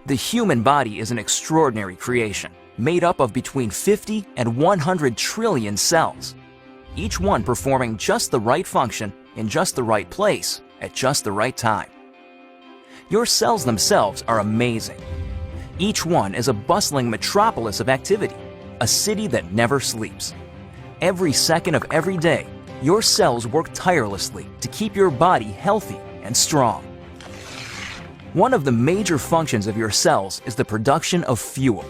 The human body is an extraordinary creation, made up of between 50 and 100 trillion cells, each one performing just the right function in just the right place at just the right time. Your cells themselves are amazing. Each one is a bustling metropolis of activity, a city that never sleeps. Every second of every day, your cells work tirelessly to keep your body healthy and strong. One of the major functions of your cells is the production of fuel.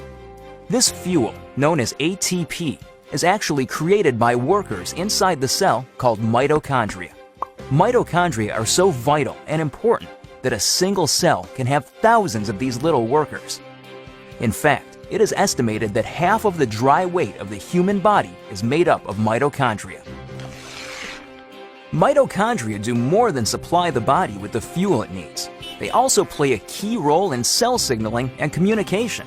This fuel, known as ATP, is actually created by workers inside the cell called mitochondria. Mitochondria are so vital and important that a single cell can have thousands of these little workers. In fact, it is estimated that half of the dry weight of the human body is made up of mitochondria. Mitochondria do more than supply the body with the fuel it needs. They also play a key role in cell signaling and communication,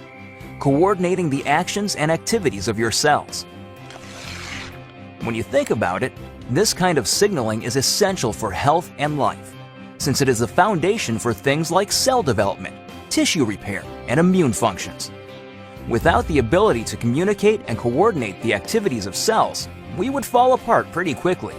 coordinating the actions and activities of your cells. When you think about it, this kind of signaling is essential for health and life, since it is the foundation for things like cell development, tissue repair, and immune functions. Without the ability to communicate and coordinate the activities of cells, we would fall apart pretty quickly.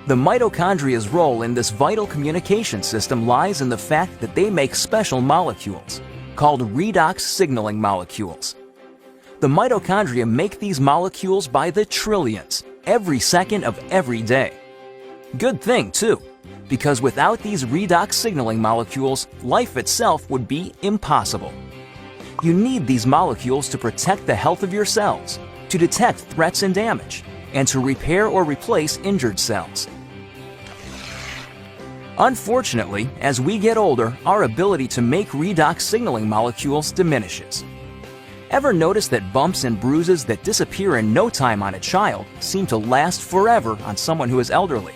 The mitochondria's role in this vital communication system lies in the fact that they make special molecules, called redox signaling molecules. The mitochondria make these molecules by the trillions, every second of every day. Good thing, too, because without these redox signaling molecules, life itself would be impossible. You need these molecules to protect the health of your cells, to detect threats and damage, and to repair or replace injured cells. Unfortunately, as we get older, our ability to make redox signaling molecules diminishes. Ever notice that bumps and bruises that disappear in no time on a child seem to last forever on someone who is elderly?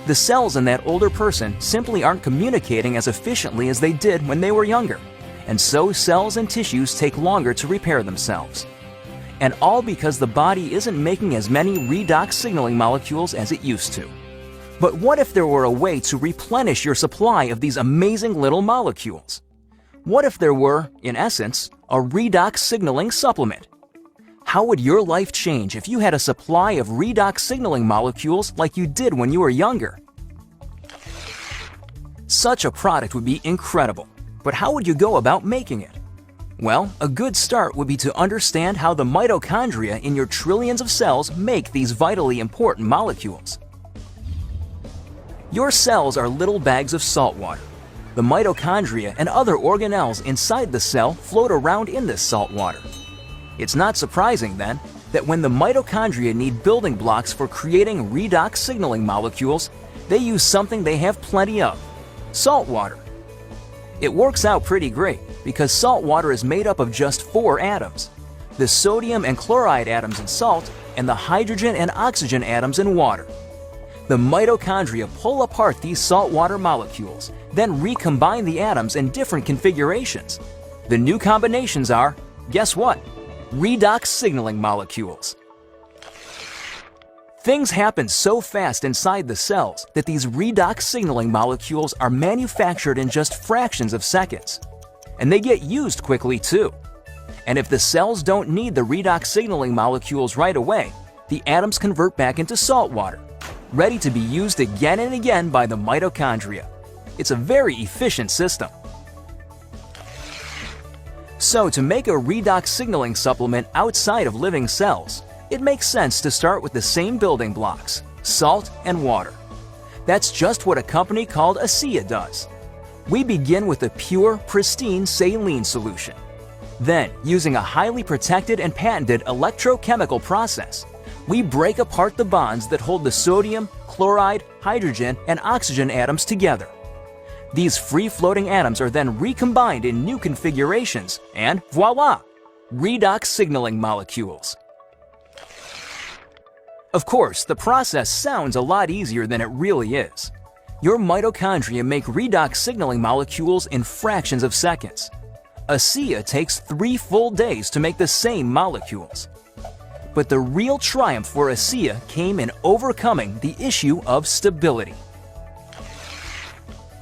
The cells in that older person simply aren't communicating as efficiently as they did when they were younger, and so cells and tissues take longer to repair themselves. And all because the body isn't making as many redox signaling molecules as it used to. But what if there were a way to replenish your supply of these amazing little molecules? What if there were, in essence, a redox signaling supplement? How would your life change if you had a supply of redox signaling molecules like you did when you were younger? Such a product would be incredible, but how would you go about making it? Well, a good start would be to understand how the mitochondria in your trillions of cells make these vitally important molecules. Your cells are little bags of salt water. The mitochondria and other organelles inside the cell float around in this salt water. It's not surprising, then, that when the mitochondria need building blocks for creating redox signaling molecules, they use something they have plenty of: salt water. It works out pretty great because salt water is made up of just 4 atoms: the sodium and chloride atoms in salt and the hydrogen and oxygen atoms in water. The mitochondria pull apart these saltwater molecules, then recombine the atoms in different configurations. The new combinations are, guess what? Redox signaling molecules. Things happen so fast inside the cells that these redox signaling molecules are manufactured in just fractions of seconds. And they get used quickly too. And if the cells don't need the redox signaling molecules right away, the atoms convert back into salt water, ready to be used again and again by the mitochondria. It's a very efficient system. So to make a redox signaling supplement outside of living cells, it makes sense to start with the same building blocks: salt and water. That's just what a company called ASEA does. We begin with a pure, pristine saline solution. Then, using a highly protected and patented electrochemical process, we break apart the bonds that hold the sodium, chloride, hydrogen, and oxygen atoms together. These free-floating atoms are then recombined in new configurations, and voila! Redox signaling molecules. Of course, the process sounds a lot easier than it really is. Your mitochondria make redox signaling molecules in fractions of seconds. ASEA takes 3 full days to make the same molecules. But the real triumph for ASEA came in overcoming the issue of stability.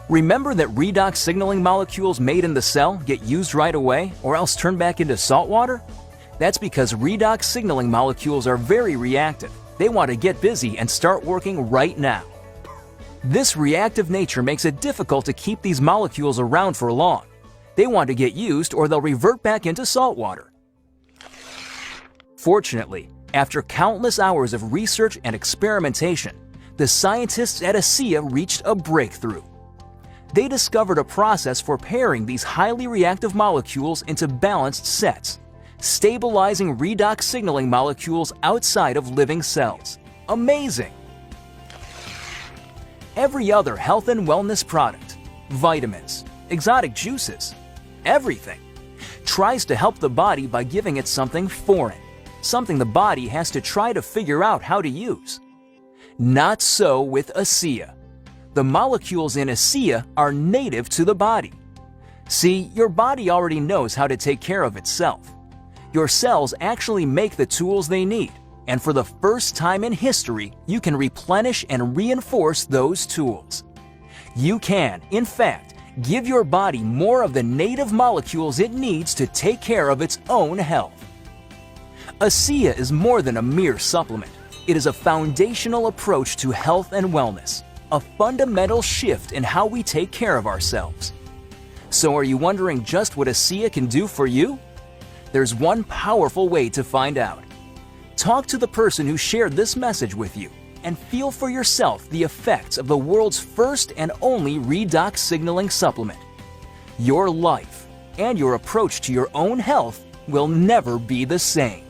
Remember that redox signaling molecules made in the cell get used right away or else turn back into salt water? That's because redox signaling molecules are very reactive. They want to get busy and start working right now. This reactive nature makes it difficult to keep these molecules around for long. They want to get used or they'll revert back into salt water. Fortunately, after countless hours of research and experimentation, the scientists at ASEA reached a breakthrough. They discovered a process for pairing these highly reactive molecules into balanced sets, stabilizing redox signaling molecules outside of living cells. Amazing! Every other health and wellness product, vitamins, exotic juices, everything, tries to help the body by giving it something foreign, something the body has to try to figure out how to use. Not so with ASEA. The molecules in ASEA are native to the body. See, your body already knows how to take care of itself. Your cells actually make the tools they need, and for the first time in history, you can replenish and reinforce those tools. You can, in fact, give your body more of the native molecules it needs to take care of its own health. ASEA is more than a mere supplement. It is a foundational approach to health and wellness, a fundamental shift in how we take care of ourselves. So are you wondering just what ASEA can do for you? There's one powerful way to find out. Talk to the person who shared this message with you and feel for yourself the effects of the world's first and only redox signaling supplement. Your life and your approach to your own health will never be the same.